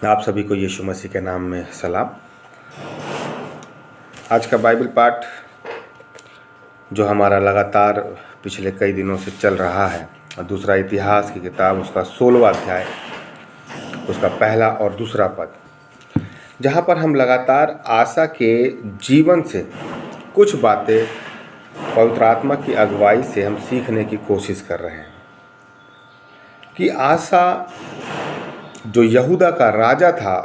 आप सभी को यीशु मसीह के नाम में सलाम। आज का बाइबल पाठ जो हमारा लगातार पिछले कई दिनों से चल रहा है, दूसरा इतिहास की किताब उसका 16वां अध्याय, उसका पहला और दूसरा पद, जहाँ पर हम लगातार आशा के जीवन से कुछ बातें पवित्र आत्मा की अगुवाई से हम सीखने की कोशिश कर रहे हैं कि आशा जो यहूदा का राजा था,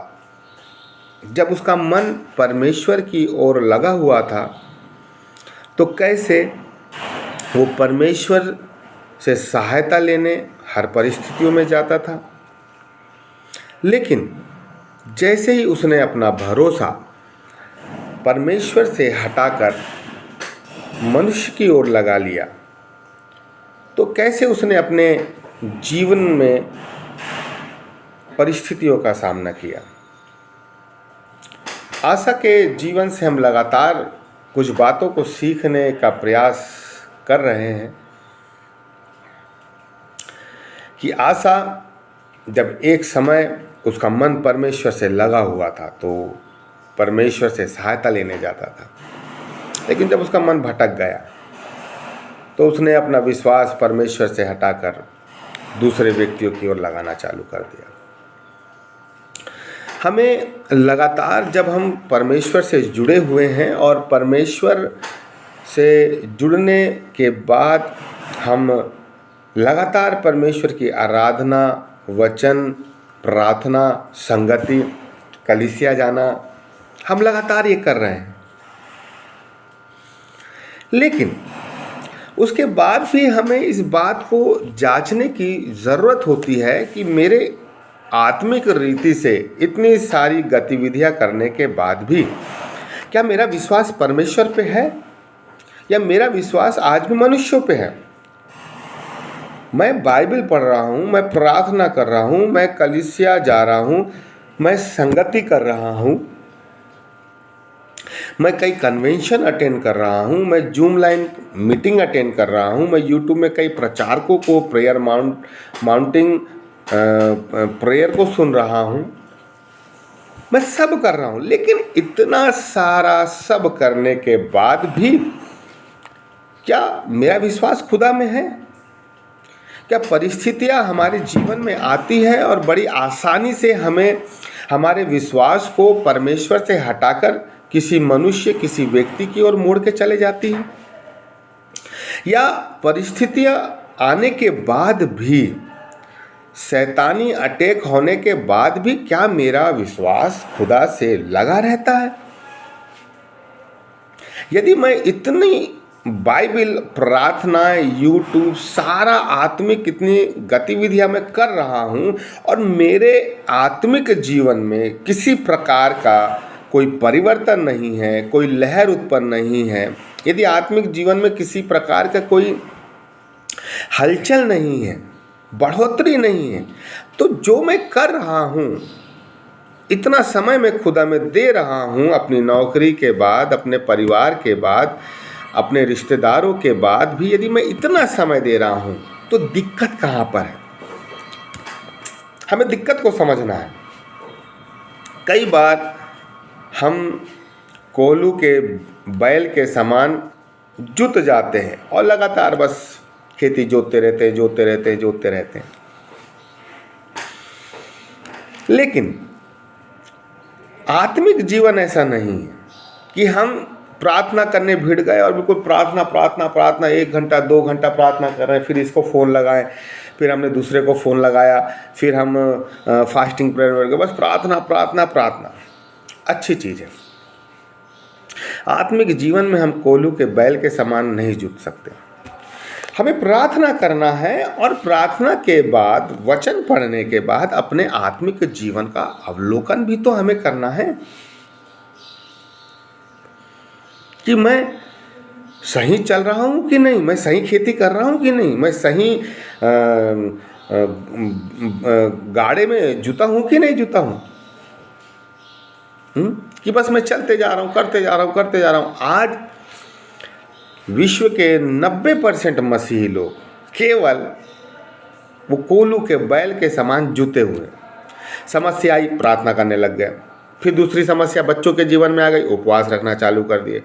जब उसका मन परमेश्वर की ओर लगा हुआ था तो कैसे वो परमेश्वर से सहायता लेने हर परिस्थितियों में जाता था। लेकिन जैसे ही उसने अपना भरोसा परमेश्वर से हटाकर मनुष्य की ओर लगा लिया तो कैसे उसने अपने जीवन में परिस्थितियों का सामना किया। आशा के जीवन से हम लगातार कुछ बातों को सीखने का प्रयास कर रहे हैं कि आशा जब एक समय उसका मन परमेश्वर से लगा हुआ था तो परमेश्वर से सहायता लेने जाता था, लेकिन जब उसका मन भटक गया तो उसने अपना विश्वास परमेश्वर से हटाकर दूसरे व्यक्तियों की ओर लगाना चालू कर दिया। हमें लगातार जब हम परमेश्वर से जुड़े हुए हैं और परमेश्वर से जुड़ने के बाद हम लगातार परमेश्वर की आराधना, वचन, प्रार्थना, संगति, कलीसिया जाना, हम लगातार ये कर रहे हैं। लेकिन उसके बाद भी हमें इस बात को जांचने की ज़रूरत होती है कि मेरे आत्मिक रीति से इतनी सारी गतिविधियां करने के बाद भी क्या मेरा विश्वास परमेश्वर पे है या मेरा विश्वास आज भी मनुष्यों पे है। मैं बाइबल पढ़ रहा हूँ, मैं प्रार्थना कर रहा हूँ, मैं कलीसिया जा रहा हूँ, मैं संगति कर रहा हूँ, मैं कई कन्वेंशन अटेंड कर रहा हूँ, मैं जूम लाइन मीटिंग अटेंड कर रहा हूँ, मैं यूट्यूब में कई प्रचारकों को प्रेयर माउंटिंग प्रेयर को सुन रहा हूँ, मैं सब कर रहा हूँ। लेकिन इतना सारा सब करने के बाद भी क्या मेरा विश्वास खुदा में है? क्या परिस्थितियाँ हमारे जीवन में आती है और बड़ी आसानी से हमें हमारे विश्वास को परमेश्वर से हटाकर किसी मनुष्य, किसी व्यक्ति की ओर मोड़ के चले जाती है? या परिस्थितियाँ आने के बाद भी, शैतानी अटैक होने के बाद भी क्या मेरा विश्वास खुदा से लगा रहता है? यदि मैं इतनी बाइबल, प्रार्थना, यूट्यूब, सारा आत्मिक इतनी गतिविधियां मैं कर रहा हूं और मेरे आत्मिक जीवन में किसी प्रकार का कोई परिवर्तन नहीं है, कोई लहर उत्पन्न नहीं है, यदि आत्मिक जीवन में किसी प्रकार का कोई हलचल नहीं है, बढ़ोतरी नहीं है, तो जो मैं कर रहा हूँ, इतना समय मैं खुदा में दे रहा हूँ, अपनी नौकरी के बाद, अपने परिवार के बाद, अपने रिश्तेदारों के बाद भी यदि मैं इतना समय दे रहा हूँ तो दिक्कत कहाँ पर है? हमें दिक्कत को समझना है। कई बार हम कोल्हू के बैल के समान जुत जाते हैं और लगातार बस खेती जोतते रहते हैं। लेकिन आत्मिक जीवन ऐसा नहीं है कि हम प्रार्थना करने भिड़ गए और बिल्कुल प्रार्थना 1 घंटा 2 घंटा प्रार्थना कर रहे हैं, फिर इसको फ़ोन लगाए, फिर हमने दूसरे को फ़ोन लगाया, फिर हम फास्टिंग प्रेयर कर गए, बस प्रार्थना। अच्छी चीज़ है। आत्मिक जीवन में हम कोल्हू के बैल के समान नहीं जुट सकते। हमें प्रार्थना करना है और प्रार्थना के बाद, वचन पढ़ने के बाद अपने आत्मिक जीवन का अवलोकन भी तो हमें करना है कि मैं सही चल रहा हूँ कि नहीं, मैं सही खेती कर रहा हूँ कि नहीं, मैं सही गाड़े में जुता हूँ कि नहीं जुता हूँ, कि बस मैं चलते जा रहा हूँ, करते जा रहा हूँ। आज विश्व के 90% मसीही लोग केवल वो कोल्हू के बैल के समान जुते हुए, समस्या आई, प्रार्थना करने लग गए। फिर दूसरी समस्या बच्चों के जीवन में आ गई, उपवास रखना चालू कर दिए।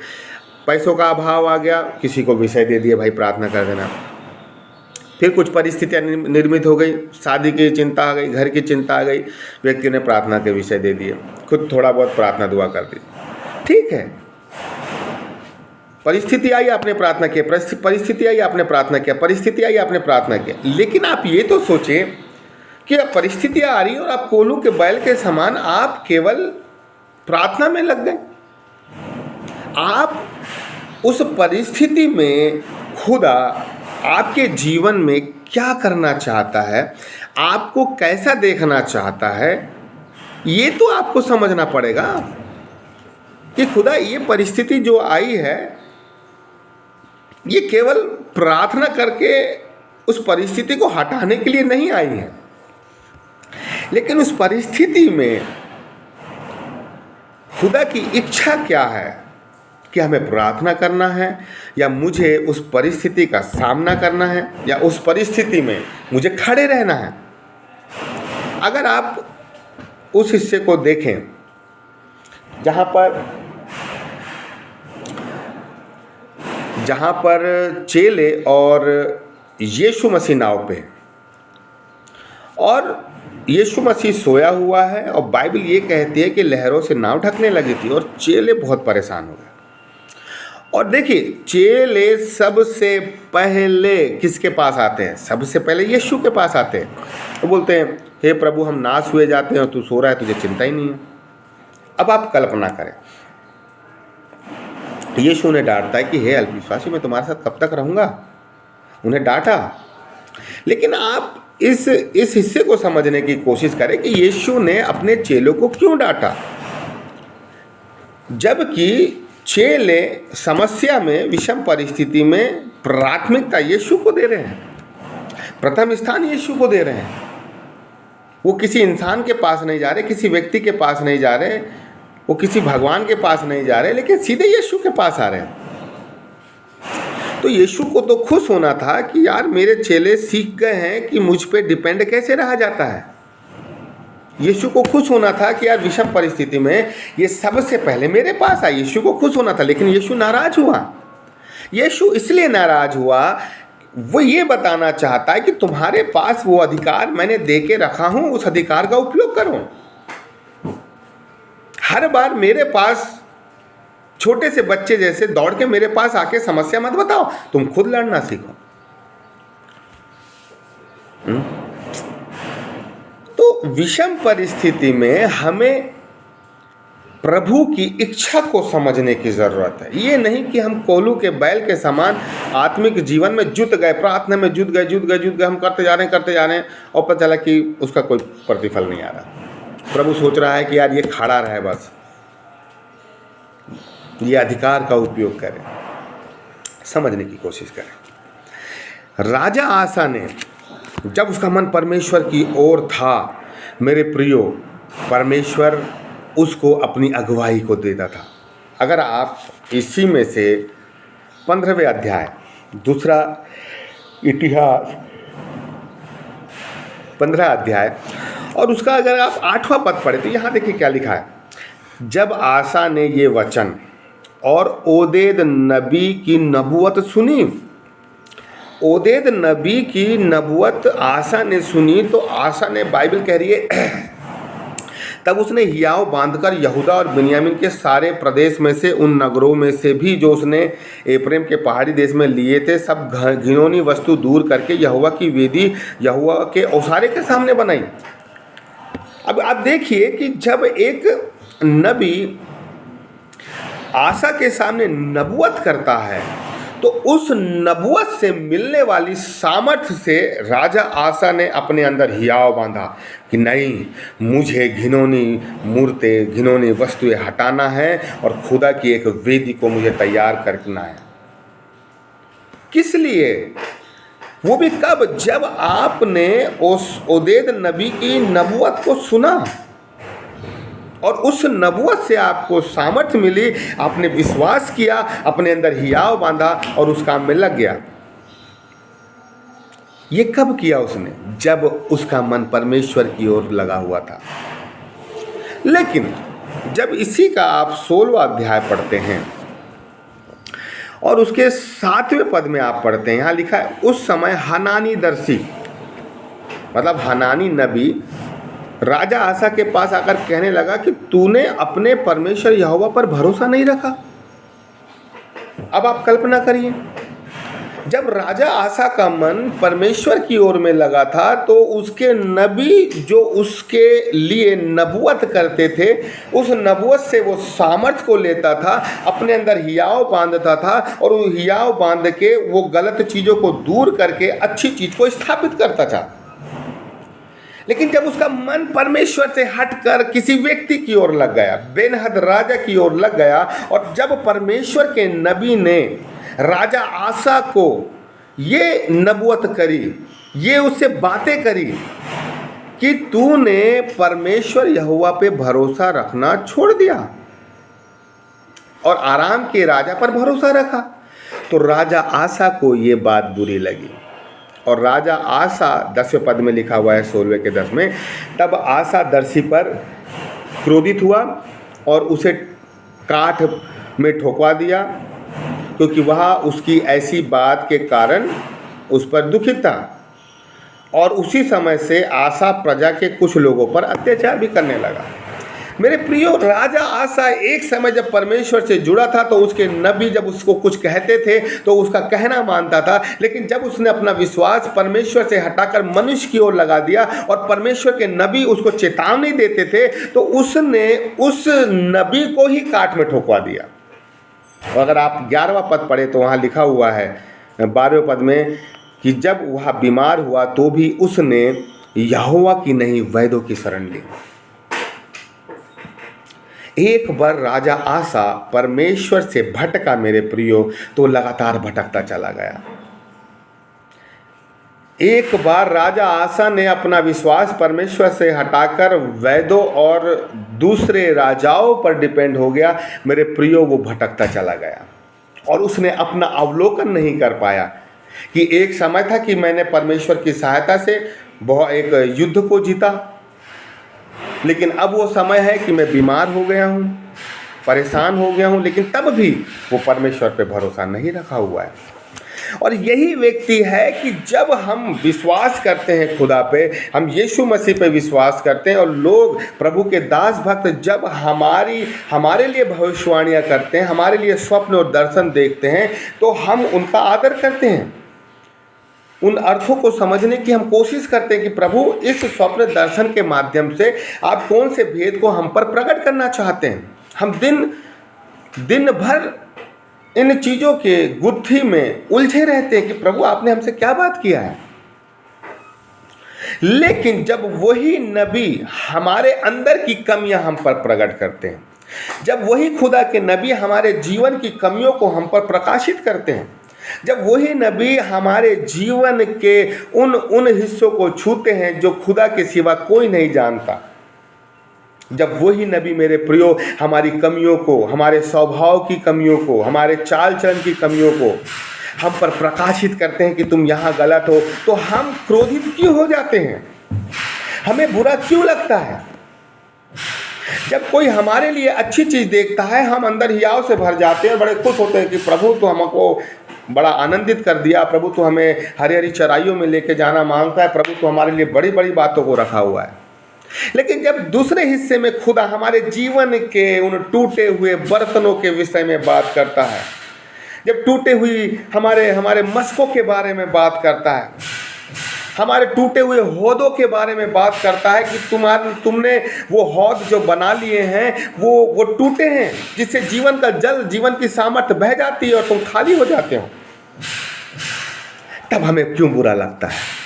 पैसों का अभाव आ गया, किसी को विषय दे दिए, भाई प्रार्थना कर देना। फिर कुछ परिस्थितियाँ निर्मित हो गई, शादी की चिंता आ गई, घर की चिंता आ गई, व्यक्ति ने प्रार्थना के विषय दे दिए, खुद थोड़ा बहुत प्रार्थना दुआ कर दी। ठीक है, परिस्थिति आई आपने प्रार्थना किया, परिस्थिति आई आपने प्रार्थना किया, परिस्थिति आई आपने प्रार्थना किया। लेकिन आप ये तो सोचें कि अब परिस्थितियाँ आ रही और आप कोल्हू के बैल के समान आप केवल प्रार्थना में लग गए। आप उस परिस्थिति में खुदा आपके जीवन में क्या करना चाहता है, आपको कैसा देखना चाहता है, ये तो आपको समझना पड़ेगा कि खुदा ये परिस्थिति जो आई है ये केवल प्रार्थना करके उस परिस्थिति को हटाने के लिए नहीं आई है, लेकिन उस परिस्थिति में खुदा की इच्छा क्या है कि हमें प्रार्थना करना है या मुझे उस परिस्थिति का सामना करना है या उस परिस्थिति में मुझे खड़े रहना है। अगर आप उस हिस्से को देखें जहाँ पर चेले और यीशु मसीह नाव पे और यीशु मसीह सोया हुआ है और बाइबल ये कहती है कि लहरों से नाव ढकने लगी थी और चेले बहुत परेशान हो गए। और देखिए, चेले सबसे पहले किसके पास आते हैं? सबसे पहले यीशु के पास आते हैं। वो बोलते हैं, हे प्रभु, हम नाश हुए जाते हैं और तू सो रहा है, तुझे चिंता ही नहीं है। अब आप कल्पना करें, यीशु ने डांटता है कि हे अल्पविश्वासी, मैं तुम्हारे साथ कब तक रहूँगा। उन्हें डांटा। लेकिन आप इस हिस्से को समझने की कोशिश करें कि यीशु ने अपने चेलों को क्यों डांटा, जबकि चेले समस्या में, विषम परिस्थिति में प्राथमिकता यीशु को दे रहे हैं, प्रथम स्थान यीशु को दे रहे हैं। वो किसी इंसान के पास नहीं जा रहे, किसी व्यक्ति के पास नहीं जा रहे, वो किसी भगवान के पास नहीं जा रहे, लेकिन सीधे यीशु के पास आ रहे हैं। तो यीशु को तो खुश होना था कि यार मेरे चेले सीख गए हैं कि मुझ पे डिपेंड कैसे रहा जाता है। यीशु को खुश होना था कि यार विषम परिस्थिति में ये सबसे पहले मेरे पास आए। यीशु को खुश होना था, लेकिन यीशु नाराज हुआ। यीशु इसलिए नाराज हुआ, वो ये बताना चाहता है कि तुम्हारे पास वो अधिकार मैंने दे के रखा हूं, उस अधिकार का उपयोग करो। हर बार मेरे पास छोटे से बच्चे जैसे दौड़ के मेरे पास आके समस्या मत बताओ, तुम खुद लड़ना सीखो। तो विषम परिस्थिति में हमें प्रभु की इच्छा को समझने की जरूरत है। ये नहीं कि हम कोल्हू के बैल के समान आत्मिक जीवन में जुट गए, प्रार्थना में जुट गए, हम करते जा रहे हैं और पता चला कि उसका कोई प्रतिफल नहीं आ रहा। प्रभु सोच रहा है कि यार ये खड़ा रहे, बस ये अधिकार का उपयोग करें। समझने की कोशिश करें। राजा आसा ने, जब उसका मन परमेश्वर की ओर था, मेरे प्रियो, परमेश्वर उसको अपनी अगुवाई को देता था। अगर आप इसी में से 15वें अध्याय, दूसरा इतिहास 15 अध्याय और उसका अगर आप 8वां पद पढ़े तो यहाँ देखिए क्या लिखा है। जब आसा ने ये वचन और ओदेद नबी की नबुवत सुनी, ओदेद नबी की नबुवत आसा ने सुनी, तो आसा ने, बाइबल कह रही है, तब उसने हियाव बांधकर यहूदा और बिन्यामीन के सारे प्रदेश में से, उन नगरों में से भी जो उसने एफ्रेम के पहाड़ी देश में लिए थे, सब घिनौनी वस्तु दूर करके यहोवा की वेदी यहोवा के ओसारे के सामने बनाई। अब आप देखिए कि जब एक नबी आसा के सामने नबुवत करता है तो उस नबुवत से मिलने वाली सामर्थ्य से राजा आसा ने अपने अंदर हियाव बांधा कि नहीं, मुझे घिनौनी मूर्तें, घिनौनी वस्तुएं हटाना है और खुदा की एक वेदी को मुझे तैयार करना है। किस लिए? वो भी कब? जब आपने उस ओदेद नबी की नबुवत को सुना और उस नबुवत से आपको सामर्थ्य मिली, आपने विश्वास किया, अपने अंदर हियाव बांधा और उस काम में लग गया। ये कब किया उसने? जब उसका मन परमेश्वर की ओर लगा हुआ था। लेकिन जब इसी का आप 16वां अध्याय पढ़ते हैं और उसके 7वें पद में आप पढ़ते हैं, यहाँ लिखा है, उस समय हनानी दर्शी, मतलब हनानी नबी राजा आसा के पास आकर कहने लगा कि तूने अपने परमेश्वर यहोवा पर भरोसा नहीं रखा। अब आप कल्पना करिए, जब राजा आसा का मन परमेश्वर की ओर में लगा था तो उसके नबी जो उसके लिए नबूवत करते थे, उस नबूवत से वो सामर्थ को लेता था, अपने अंदर हियाव बांधता था और वो हियाव बांध के वो गलत चीज़ों को दूर करके अच्छी चीज़ को स्थापित करता था। लेकिन जब उसका मन परमेश्वर से हटकर किसी व्यक्ति की ओर लग गया, बेनहद राजा की ओर लग गया, और जब परमेश्वर के नबी ने राजा आसा को ये नबूवत करी, ये उससे बातें करी कि तूने परमेश्वर यहोवा पे भरोसा रखना छोड़ दिया और आराम के राजा पर भरोसा रखा, तो राजा आसा को ये बात बुरी लगी। और राजा आसा, 10वें पद में लिखा हुआ है 16वें के 10 में, तब आसा दर्शी पर क्रोधित हुआ और उसे काठ में ठोकवा दिया, क्योंकि वह उसकी ऐसी बात के कारण उस पर दुखित था। और उसी समय से आसा प्रजा के कुछ लोगों पर अत्याचार भी करने लगा। मेरे प्रियो, राजा आसा एक समय जब परमेश्वर से जुड़ा था तो उसके नबी जब उसको कुछ कहते थे तो उसका कहना मानता था, लेकिन जब उसने अपना विश्वास परमेश्वर से हटाकर मनुष्य की ओर लगा दिया और परमेश्वर के नबी उसको चेतावनी देते थे तो उसने उस नबी को ही काट में ठोकवा दिया। और अगर आप 11वां पद पढ़े तो वहाँ लिखा हुआ है 12वें पद में कि जब वह बीमार हुआ तो भी उसने यहोवा की नहीं वैदों की शरण ली। एक बार राजा आसा परमेश्वर से भटका मेरे प्रियो, तो लगातार भटकता चला गया। एक बार राजा आसा ने अपना विश्वास परमेश्वर से हटाकर वैदों और दूसरे राजाओं पर डिपेंड हो गया, मेरे प्रियो वो भटकता चला गया। और उसने अपना अवलोकन नहीं कर पाया कि एक समय था कि मैंने परमेश्वर की सहायता से बहुत एक युद्ध को जीता, लेकिन अब वो समय है कि मैं बीमार हो गया हूँ, परेशान हो गया हूँ, लेकिन तब भी वो परमेश्वर पे भरोसा नहीं रखा हुआ है। और यही व्यक्ति है कि जब हम विश्वास करते हैं खुदा पे, हम यीशु मसीह पे विश्वास करते हैं और लोग प्रभु के दास भक्त जब हमारे लिए भविष्यवाणियाँ करते हैं, हमारे लिए स्वप्न और दर्शन देखते हैं, तो हम उनका आदर करते हैं, उन अर्थों को समझने की हम कोशिश करते हैं कि प्रभु इस स्वप्न दर्शन के माध्यम से आप कौन से भेद को हम पर प्रकट करना चाहते हैं। हम दिन भर इन चीज़ों के गुत्थी में उलझे रहते हैं कि प्रभु आपने हमसे क्या बात किया है। लेकिन जब वही नबी हमारे अंदर की कमियां हम पर प्रकट करते हैं, जब वही खुदा के नबी हमारे जीवन की कमियों को हम पर प्रकाशित करते हैं, जब वही नबी हमारे जीवन के उन हिस्सों को छूते हैं जो खुदा के सिवा कोई नहीं जानता, जब वही नबी मेरे प्रियो हमारी कमियों को, हमारे स्वभाव की कमियों को, हमारे चाल चलन की कमियों को हम पर प्रकाशित करते हैं कि तुम यहाँ गलत हो, तो हम क्रोधित क्यों हो जाते हैं, हमें बुरा क्यों लगता है। जब कोई हमारे लिए अच्छी चीज़ देखता है हम अंदर हियाव से भर जाते हैं, बड़े खुश होते हैं कि प्रभु तो हमको बड़ा आनंदित कर दिया, प्रभु तो हमें हरी हरी चराइयों में लेके जाना मांगता है, प्रभु तो हमारे लिए बड़ी बड़ी बातों को रखा हुआ है। लेकिन जब दूसरे हिस्से में खुदा हमारे जीवन के उन टूटे हुए बर्तनों के विषय में बात करता है, जब टूटे हुई हमारे मस्कों के बारे में बात करता है, हमारे टूटे हुए हौदों के बारे में बात करता है कि तुमने वो हौद जो बना लिए हैं वो टूटे हैं, जिससे जीवन का जल, जीवन की सामर्थ्य बह जाती है और तुम खाली हो जाते हो, तब हमें क्यों बुरा लगता है।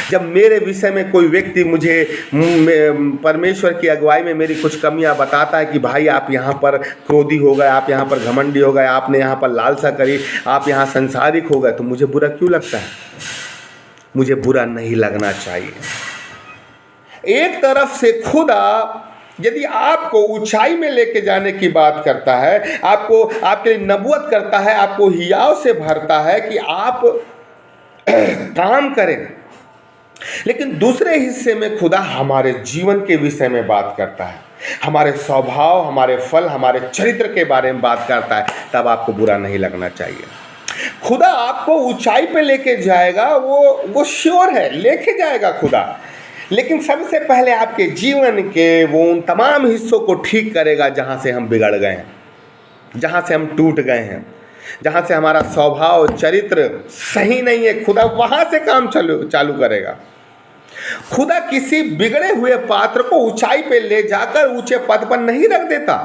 जब मेरे विषय में कोई व्यक्ति मुझे परमेश्वर की अगुवाई में मेरी कुछ कमियां बताता है कि भाई आप यहाँ पर क्रोधी हो गए, आप यहाँ पर घमंडी हो गए, आपने यहाँ पर लालसा करी, आप यहाँ संसारिक हो गए, तो मुझे बुरा क्यों लगता है। मुझे बुरा नहीं लगना चाहिए। एक तरफ से खुदा यदि आपको ऊंचाई में लेके जाने की बात करता है, आपको आपके लिए नबूवत करता है, आपको हियाव से भरता है कि आप काम करें, लेकिन दूसरे हिस्से में खुदा हमारे जीवन के विषय में बात करता है, हमारे स्वभाव, हमारे फल, हमारे चरित्र के बारे में बात करता है। तब आपको बुरा नहीं लगना चाहिए। खुदा आपको ऊंचाई पे लेके जाएगा, वो श्योर है, लेके जाएगा खुदा। लेकिन सबसे पहले आपके जीवन के वो उन तमाम हिस्सों को ठीक करेगा जहाँ से हम बिगड़ गए हैं, जहाँ से हम टूट गए हैं, जहाँ से हमारा स्वभाव चरित्र सही नहीं है। खुदा वहाँ से काम चालू करेगा। खुदा किसी बिगड़े हुए पात्र को ऊंचाई पे ले जाकर ऊंचे पद पर नहीं रख देता,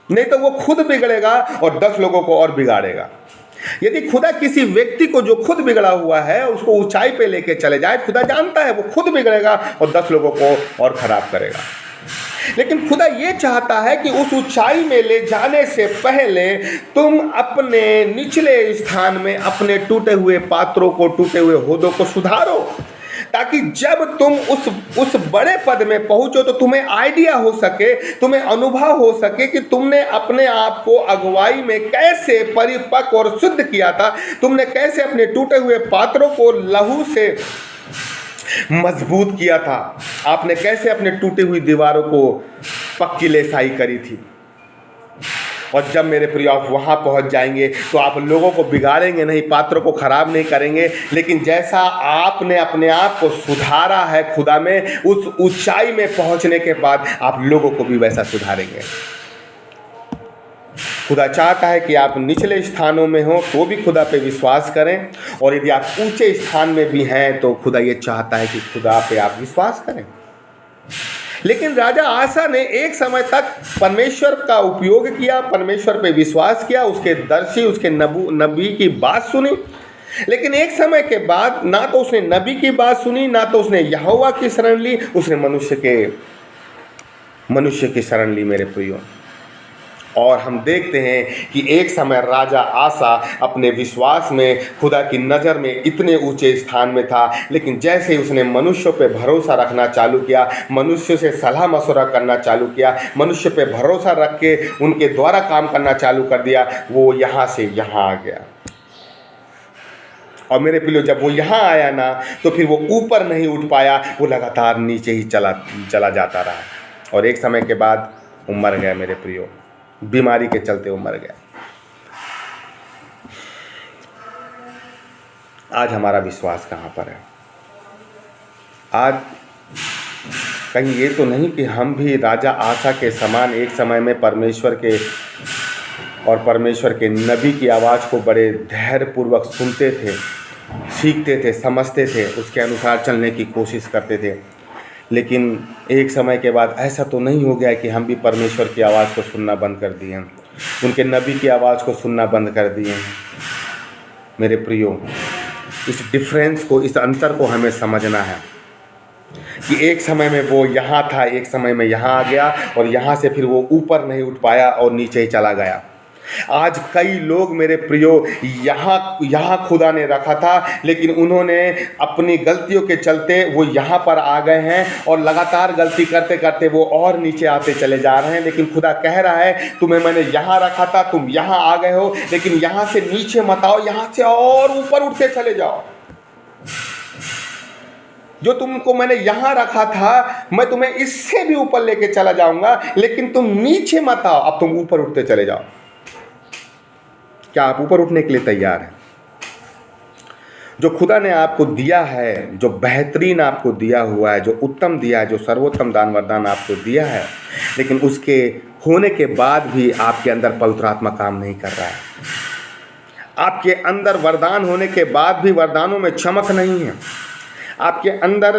नहीं तो वो खुद बिगड़ेगा और 10 लोगों को और बिगाड़ेगा। यदि खुदा किसी व्यक्ति को जो खुद बिगड़ा हुआ है उसको ऊंचाई पे लेके चले जाए, खुदा जानता है वो खुद बिगड़ेगा और 10 लोगों को और खराब करेगा। लेकिन खुदा ये चाहता है कि उस ऊंचाई में ले जाने से पहले तुम अपने निचले स्थान में अपने टूटे हुए पात्रों को, टूटे हुए होदों को सुधारो, ताकि जब तुम उस बड़े पद में पहुंचो तो तुम्हें आइडिया हो सके, तुम्हें अनुभव हो सके कि तुमने अपने आप को अगुवाई में कैसे परिपक्व और शुद्ध किया था, तुमने कैसे अपने टूटे हुए पात्रों को लहू से मजबूत किया था, आपने कैसे अपने टूटी हुई दीवारों को पक्की लेसाई करी थी। और जब मेरे प्रिय आप वहाँ पहुँच जाएंगे तो आप लोगों को बिगाड़ेंगे नहीं, पात्रों को खराब नहीं करेंगे, लेकिन जैसा आपने अपने आप को सुधारा है खुदा में, उस ऊंचाई में पहुँचने के बाद आप लोगों को भी वैसा सुधारेंगे। खुदा चाहता है कि आप निचले स्थानों में हो तो भी खुदा पे विश्वास करें, और यदि आप ऊंचे स्थान में भी हैं तो खुदा ये चाहता है कि खुदा पे आप विश्वास करें। लेकिन राजा आसा ने एक समय तक परमेश्वर का उपयोग किया, परमेश्वर पे विश्वास किया, उसके दर्शी, उसके नबी की बात सुनी। लेकिन एक समय के बाद ना तो उसने नबी की बात सुनी, ना तो उसने यहोवा की शरण ली, उसने मनुष्य की शरण ली मेरे प्रियो। और हम देखते हैं कि एक समय राजा आसा अपने विश्वास में खुदा की नज़र में इतने ऊंचे स्थान में था, लेकिन जैसे ही उसने मनुष्यों पे भरोसा रखना चालू किया, मनुष्य से सलाह मशवरा करना चालू किया, मनुष्य पे भरोसा रख के उनके द्वारा काम करना चालू कर दिया, वो यहाँ से यहाँ आ गया। और मेरे प्रियो, जब वो यहाँ आया ना तो फिर वो ऊपर नहीं उठ पाया, वो लगातार नीचे ही चला जाता रहा। और एक समय के बाद वो मर गया मेरे प्रियो, बीमारी के चलते वो मर गया। आज हमारा विश्वास कहाँ पर है? आज कहीं ये तो नहीं कि हम भी राजा आसा के समान एक समय में परमेश्वर के नबी की आवाज़ को बड़े धैर्यपूर्वक सुनते थे, सीखते थे, समझते थे, उसके अनुसार चलने की कोशिश करते थे। लेकिन एक समय के बाद ऐसा तो नहीं हो गया कि हम भी परमेश्वर की आवाज़ को सुनना बंद कर दिए हैं, उनके नबी की आवाज़ को सुनना बंद कर दिए हैं। मेरे प्रियो, इस डिफरेंस को, इस अंतर को हमें समझना है कि एक समय में वो यहाँ था, एक समय में यहाँ आ गया, और यहाँ से फिर वो ऊपर नहीं उठ पाया और नीचे ही चला गया। आज कई लोग मेरे प्रियो यहाँ खुदा ने रखा था, लेकिन उन्होंने अपनी गलतियों के चलते वो यहाँ पर आ गए हैं, और लगातार गलती करते करते वो और नीचे आते चले जा रहे हैं। लेकिन खुदा कह रहा है, तुम्हें मैंने यहाँ रखा था, तुम यहाँ आ गए हो, लेकिन यहाँ से नीचे मत आओ, यहाँ से और ऊपर उठते चले जाओ। जो तुमको मैंने यहाँ रखा था, मैं तुम्हें इससे भी ऊपर लेके चला जाऊंगा, लेकिन तुम नीचे मत आओ, अब तुम ऊपर उठते चले जाओ। क्या आप ऊपर उठने के लिए तैयार हैं? जो खुदा ने आपको दिया है, जो बेहतरीन आपको दिया हुआ है, जो उत्तम दिया है, जो सर्वोत्तम दान वरदान आपको दिया है, लेकिन उसके होने के बाद भी आपके अंदर पवित्र आत्मा काम नहीं कर रहा है। आपके अंदर वरदान होने के बाद भी वरदानों में चमक नहीं है। आपके अंदर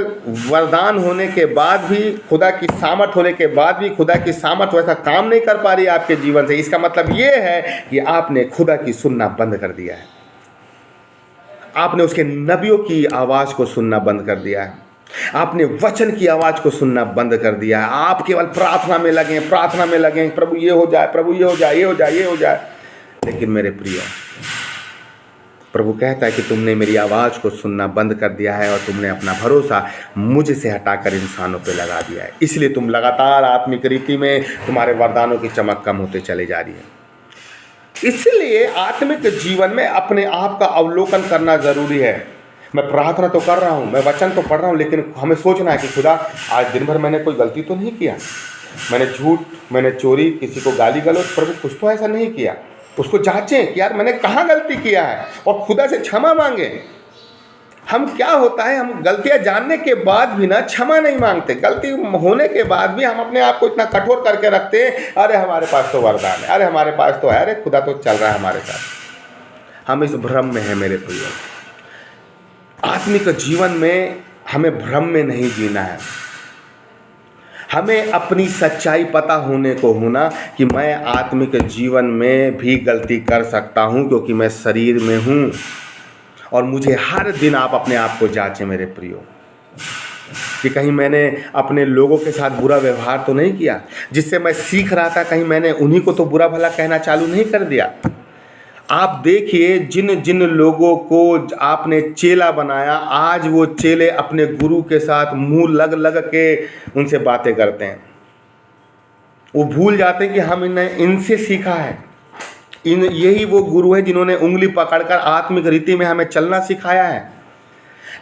वरदान होने के बाद भी, खुदा की सामर्थ होने के बाद भी, खुदा की सामर्थ वैसा काम नहीं कर पा रही है आपके जीवन से। इसका मतलब ये है कि आपने खुदा की सुनना बंद कर दिया है, आपने उसके नबियों की आवाज़ को सुनना बंद कर दिया है, आपने वचन की आवाज़ को सुनना बंद कर दिया है। आप केवल प्रार्थना में लगे, प्रभु ये हो जाए, प्रभु ये हो जाए, ये हो जाए, ये हो जाए। लेकिन मेरे प्रिय, प्रभु कहता है कि तुमने मेरी आवाज़ को सुनना बंद कर दिया है और तुमने अपना भरोसा मुझसे हटाकर इंसानों पे लगा दिया है। इसलिए तुम लगातार आत्मिक रीति में, तुम्हारे वरदानों की चमक कम होते चले जा रही है। इसलिए आत्मिक जीवन में अपने आप का अवलोकन करना ज़रूरी है। मैं प्रार्थना तो कर रहा हूँ, मैं वचन तो पढ़ रहा हूँ, लेकिन हमें सोचना है कि खुदा आज दिन भर मैंने कोई गलती तो नहीं किया, मैंने झूठ, मैंने चोरी, किसी को गाली गलौज, प्रभु कुछ तो ऐसा नहीं किया। उसको जांचें कि यार मैंने कहाँ गलती किया है और खुदा से क्षमा मांगे। हम क्या होता है, हम गलतियां जानने के बाद भी ना क्षमा नहीं मांगते, गलती होने के बाद भी हम अपने आप को इतना कठोर करके रखते हैं, अरे हमारे पास तो वरदान है, अरे हमारे पास तो है, अरे खुदा तो चल रहा है हमारे साथ। हम इस भ्रम में हैं मेरे प्रिय। आत्मिक जीवन में हमें भ्रम में नहीं जीना है। हमें अपनी सच्चाई पता होने को होना कि मैं आत्मिक जीवन में भी गलती कर सकता हूं, क्योंकि मैं शरीर में हूं। और मुझे हर दिन आप अपने आप को जांचें मेरे प्रियो, कि कहीं मैंने अपने लोगों के साथ बुरा व्यवहार तो नहीं किया, जिससे मैं सीख रहा था, कहीं मैंने उन्हीं को तो बुरा भला कहना चालू नहीं कर दिया। आप देखिए, जिन जिन लोगों को आपने चेला बनाया, आज वो चेले अपने गुरु के साथ मुंह लग लग के उनसे बातें करते हैं। वो भूल जाते हैं कि हम इनसे सीखा है। यही वो गुरु है जिन्होंने उंगली पकड़कर आत्मिक रीति में हमें चलना सिखाया है।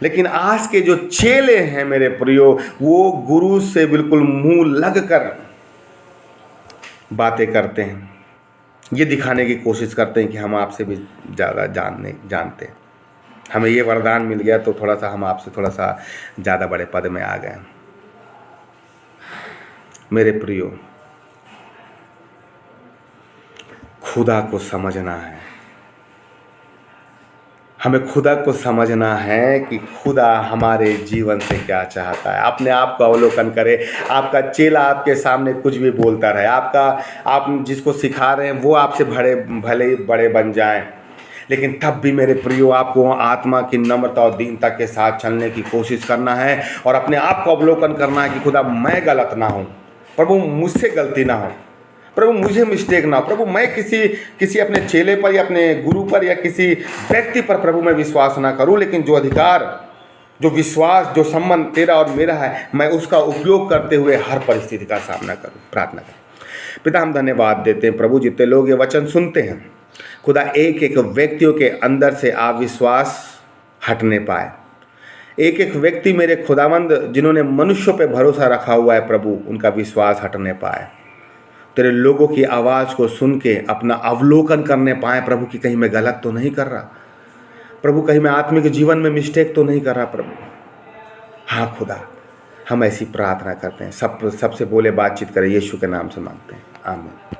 लेकिन आज के जो चेले हैं मेरे प्रियो, वो गुरु से बिल्कुल मुंह लग कर बातें करते हैं, ये दिखाने की कोशिश करते हैं कि हम आपसे भी ज़्यादा जानते हैं, हमें ये वरदान मिल गया तो थोड़ा सा हम आपसे थोड़ा सा ज़्यादा बड़े पद में आ गए। मेरे प्रियो, खुदा को समझना है, हमें खुदा को समझना है कि खुदा हमारे जीवन से क्या चाहता है। अपने आप को अवलोकन करें। आपका चेला आपके सामने कुछ भी बोलता रहे, आप जिसको सिखा रहे हैं वो आपसे भले बड़े बन जाएं, लेकिन तब भी मेरे प्रियो आपको आत्मा की नम्रता और दीनता के साथ चलने की कोशिश करना है और अपने आप को अवलोकन करना है कि खुदा मैं गलत ना हूँ, प्रभु मुझसे गलती ना हो, प्रभु मुझे मिस्टेक ना हो, प्रभु मैं किसी अपने चेले पर या अपने गुरु पर या किसी व्यक्ति पर प्रभु मैं विश्वास ना करूं, लेकिन जो अधिकार, जो विश्वास, जो संबंध तेरा और मेरा है, मैं उसका उपयोग करते हुए हर परिस्थिति का सामना करूं। प्रार्थना करें। पिता, हम धन्यवाद देते हैं प्रभु, जितने लोग ये वचन सुनते हैं खुदा, एक एक व्यक्तियों के अंदर से अविश्वास हटने पाए। एक एक व्यक्ति मेरे खुदावंद जिन्होंने मनुष्यों पर भरोसा रखा हुआ है प्रभु, उनका विश्वास हटने पाए। तेरे लोगों की आवाज़ को सुन के अपना अवलोकन करने पाए प्रभु, कि कहीं मैं गलत तो नहीं कर रहा प्रभु, कहीं मैं आत्मिक जीवन में मिस्टेक तो नहीं कर रहा प्रभु। हाँ खुदा, हम ऐसी प्रार्थना करते हैं। सबसे बोले बातचीत करें, यीशु के नाम से मांगते हैं, आमीन।